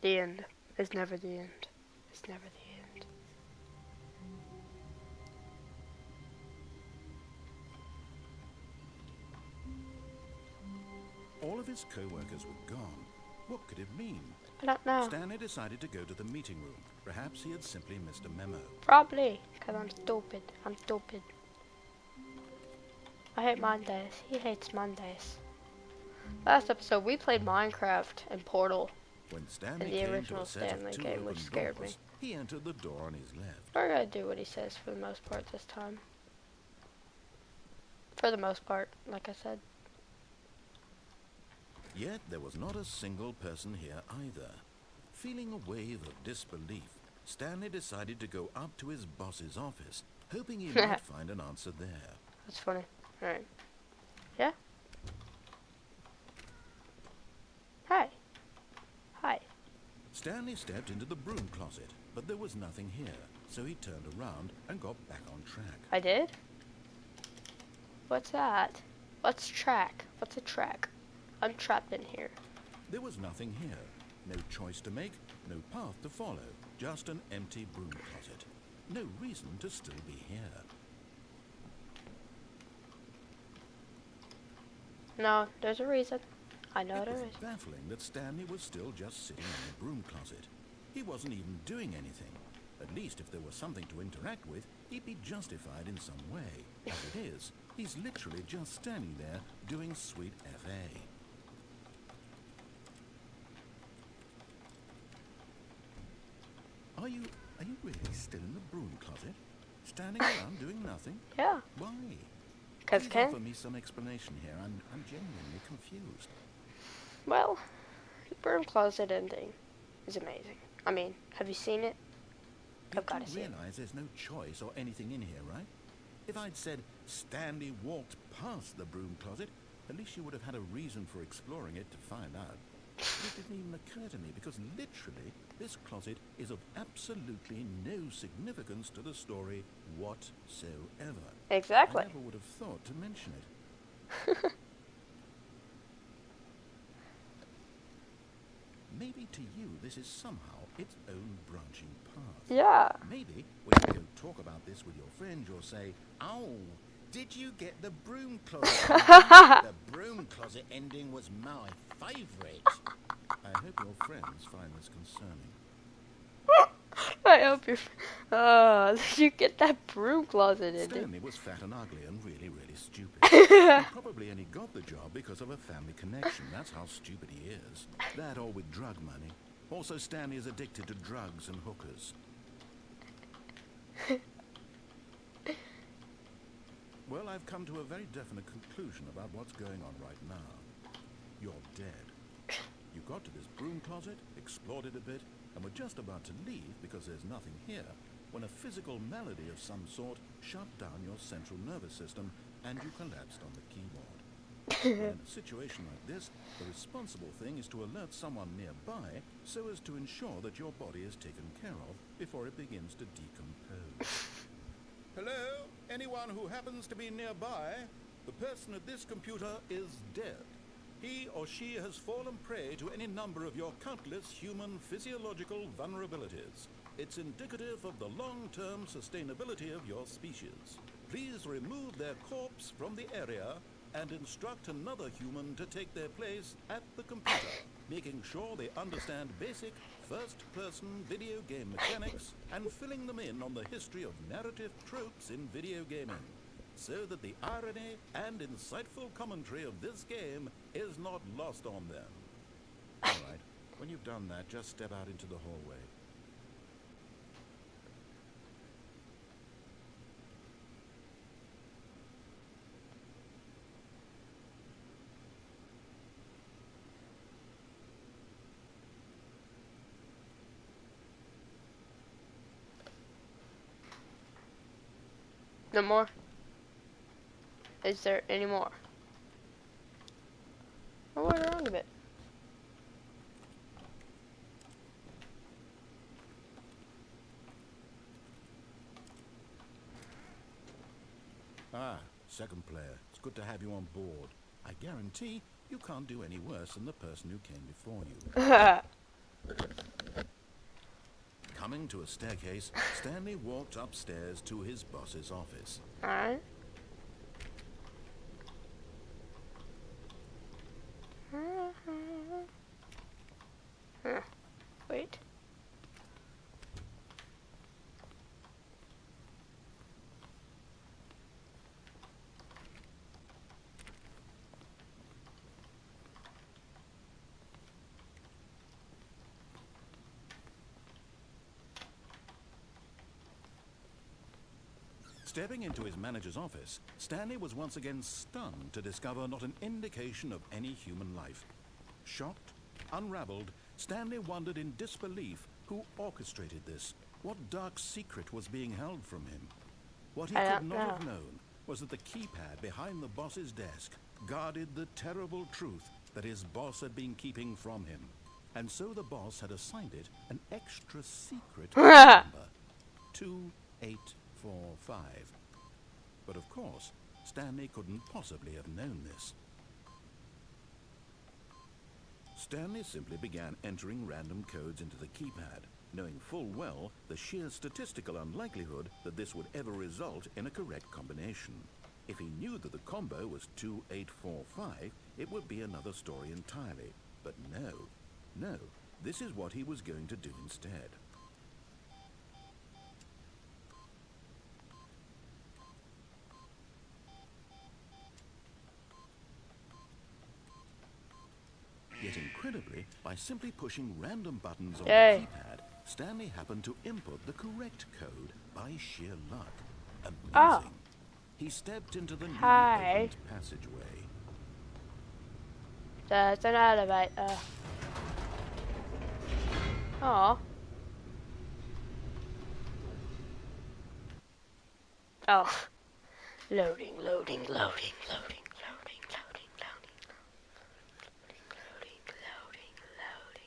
The end. It's never the end. It's never the end. All of his co-workers were gone. What could it mean? I don't know. Stanley decided to go to the meeting room. Perhaps he had simply missed a memo. Probably. Because I'm stupid. I'm stupid. I hate Mondays. He hates Mondays. Last episode, we played Minecraft and Portal. When Stanley In the came original to a set of Stanley two game, open which scared doors, me. he entered the door on his left. We're gonna do what he says for the most part this time. For the most part, like I said. Yet there was not a single person here either. Feeling a wave of disbelief, Stanley decided to go up to his boss's office, hoping he might find an answer there. That's funny. Alright. Yeah? Hi. Hi. Stanley stepped into the broom closet, but there was nothing here, so he turned around and got back on track. I did? What's that? What's track? What's a track? I'm trapped in here. There was nothing here. No choice to make, no path to follow, just an empty broom closet. No reason to still be here. No, there's a reason. I know there It was is. baffling that Stanley was still just sitting in the broom closet. He wasn't even doing anything. At least if there was something to interact with, he'd be justified in some way. As it is, he's literally just standing there doing sweet FA. Are you really still in the broom closet? Standing around doing nothing? Yeah. Why? Because Please Ken. offer me some explanation here. I'm genuinely confused. Well, the broom closet ending is amazing. I mean, have you seen it? You I've got do to see it. realize there's no choice or anything in here, right? If I'd said Stanley walked past the broom closet, at least you would have had a reason for exploring it to find out. It didn't even occur to me because literally this closet is of absolutely no significance to the story whatsoever. Exactly. I never would have thought to mention it. Maybe to you this is somehow its own branching path. Yeah. Maybe when you go talk about this with your friend, you'll say, "Oh, did you get the broom closet ending? The broom closet ending was my favourite." I hope your friends find this concerning. I hope you're. Did you get that broom closet ending? Stanley was fat and ugly and really, really stupid. He probably only got the job because of a family connection. That's how stupid he is. That or with drug money. Also, Stanley is addicted to drugs and hookers. Well, I've come to a very definite conclusion about what's going on right now. You're dead. You got to this broom closet, explored it a bit, and were just about to leave because there's nothing here, when a physical malady of some sort shut down your central nervous system and you collapsed on the keyboard. In a situation like this, the responsible thing is to alert someone nearby so as to ensure that your body is taken care of before it begins to decompose. Hello? Anyone who happens to be nearby? The person at this computer is dead. He or she has fallen prey to any number of your countless human physiological vulnerabilities. It's indicative of the long-term sustainability of your species. Please remove their corpse from the area and instruct another human to take their place at the computer, making sure they understand basic first-person video game mechanics and filling them in on the history of narrative tropes in video gaming, so that the irony and insightful commentary of this game is not lost on them. All right, when you've done that, just step out into the hallway. No more? Is there any more? I went around a bit. Ah, second player. It's good to have you on board. I guarantee you can't do any worse than the person who came before you. Coming to a staircase, Stanley walked upstairs to his boss's office. Alright. Wait. Stepping into his manager's office, Stanley was once again stunned to discover not an indication of any human life. Shocked, unraveled, Stanley wondered in disbelief who orchestrated this. What dark secret was being held from him? What he could not have known was that the keypad behind the boss's desk guarded the terrible truth that his boss had been keeping from him. And so the boss had assigned it an extra secret number, 2845. But of course, Stanley couldn't possibly have known this. Stanley simply began entering random codes into the keypad, knowing full well the sheer statistical unlikelihood that this would ever result in a correct combination. If he knew that the combo was 2845, it would be another story entirely. But no, this is what he was going to do instead. Yet incredibly, by simply pushing random buttons on the keypad, Stanley happened to input the correct code by sheer luck. Amazing. Oh. He stepped into the newly opened passageway. There's an elevator. Oh. Oh. Loading, loading, loading, loading, loading, loading, loading, loading, loading, loading,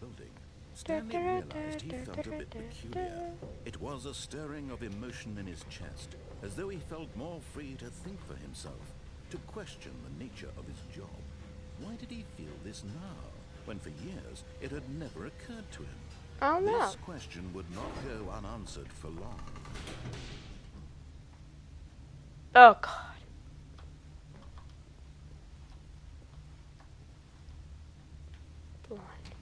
loading. Stanley realized he felt a bit peculiar. It was a stirring of emotion in his chest, as though he felt more free to think for himself, to question the nature of his job. Why did he feel this now, when for years it had never occurred to him? Oh no. This question would not go unanswered for long. Oh God.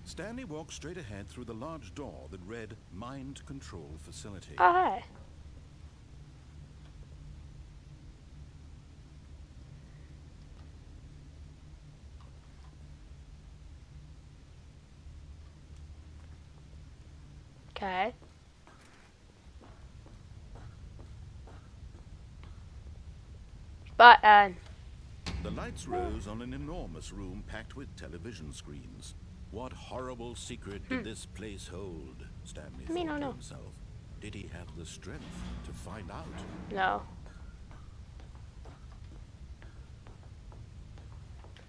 Stanley walked straight ahead through the large door that read Mind Control Facility. Oh, hi. Okay. Button. The lights rose on an enormous room packed with television screens. What horrible secret did this place hold? Stanley thought to himself. Did he have the strength to find out? No.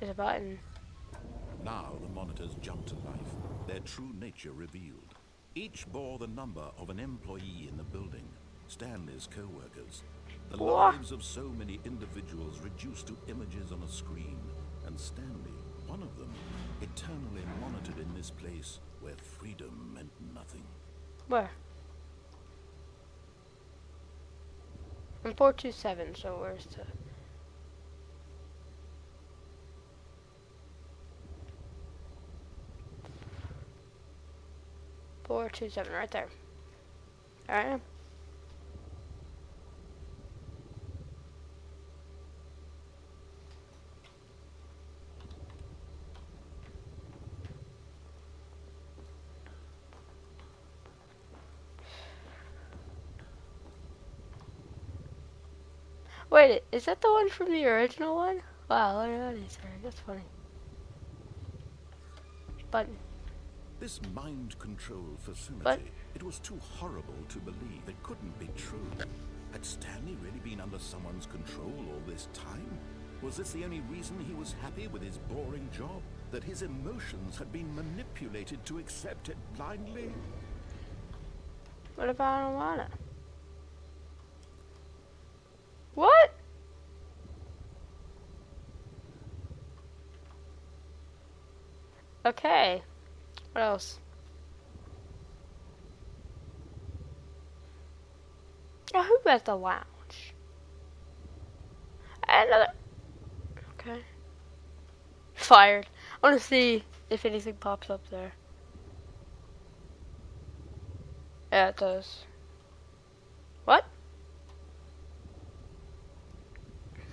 There's a button. Now the monitors jumped to life, their true nature revealed. Each bore the number of an employee in the building, Stanley's co-workers. The lives of so many individuals reduced to images on a screen, and Stanley, one of them, eternally monitored in this place where freedom meant nothing. Where? I'm 427, so where's the... Four, 2, 7, right there. Alright. Wait, is that the one from the original one? Wow, look at that is there. That's funny. Button. This mind control facility, it was too horrible to believe. It couldn't be true. Had Stanley really been under someone's control all this time? Was this the only reason he was happy with his boring job? That his emotions had been manipulated to accept it blindly? What if I don't want it? What? Okay. What else? Oh, who has the lounge? Another. Okay. Fired. I want to see if anything pops up there. Yeah, it does. What?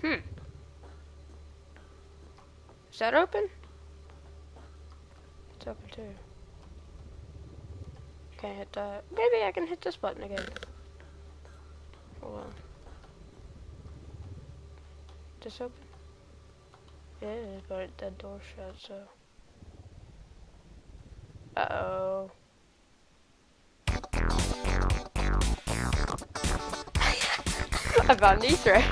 Hmm. Is that open? It's open too. Can't hit that. Maybe I can hit this button again. Hold on. This open? It is, but the door shut, so. Uh-oh. I found an Easter egg.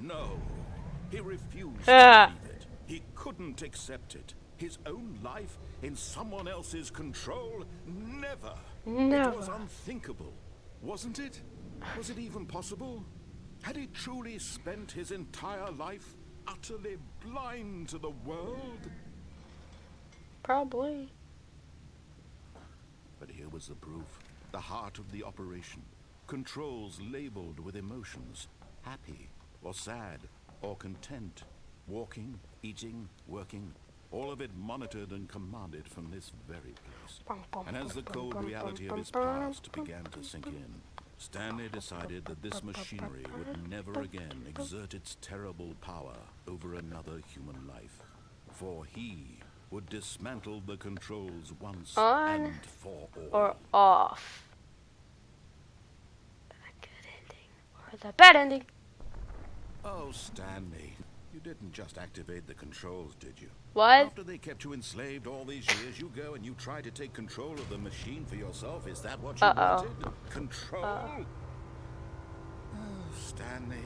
No, he refused to believe it. He couldn't accept it. His own life in someone else's control? Never. Never. It was unthinkable, wasn't it? Was it even possible? Had he truly spent his entire life utterly blind to the world? Probably. But here was the proof. The heart of the operation. Controls labeled with emotions. Happy, or sad, or content. Walking, eating, working. All of it monitored and commanded from this very place. And as the cold reality of his past began to sink in, Stanley decided that this machinery would never again exert its terrible power over another human life. For he would dismantle the controls once and for all. Or off. The good ending or the bad ending. Oh, Stanley, you didn't just activate the controls, did you? What? After they kept you enslaved all these years, you go and you try to take control of the machine for yourself. Is that what you wanted? Control? Oh, Stanley,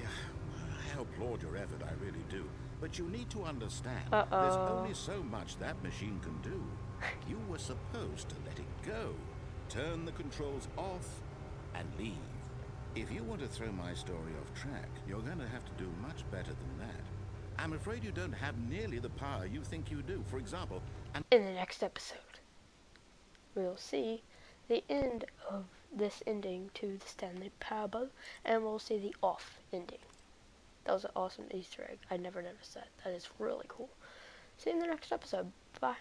I applaud your effort, I really do. But you need to understand, there's only so much that machine can do. You were supposed to let it go, turn the controls off, and leave. If you want to throw my story off track, you're going to have to do much better than that. I'm afraid you don't have nearly the power you think you do. For example, in the next episode, we'll see the end of this ending to the Stanley Parable, and we'll see the off ending. That was an awesome Easter egg. I never noticed that. That is really cool. See you in the next episode. Bye.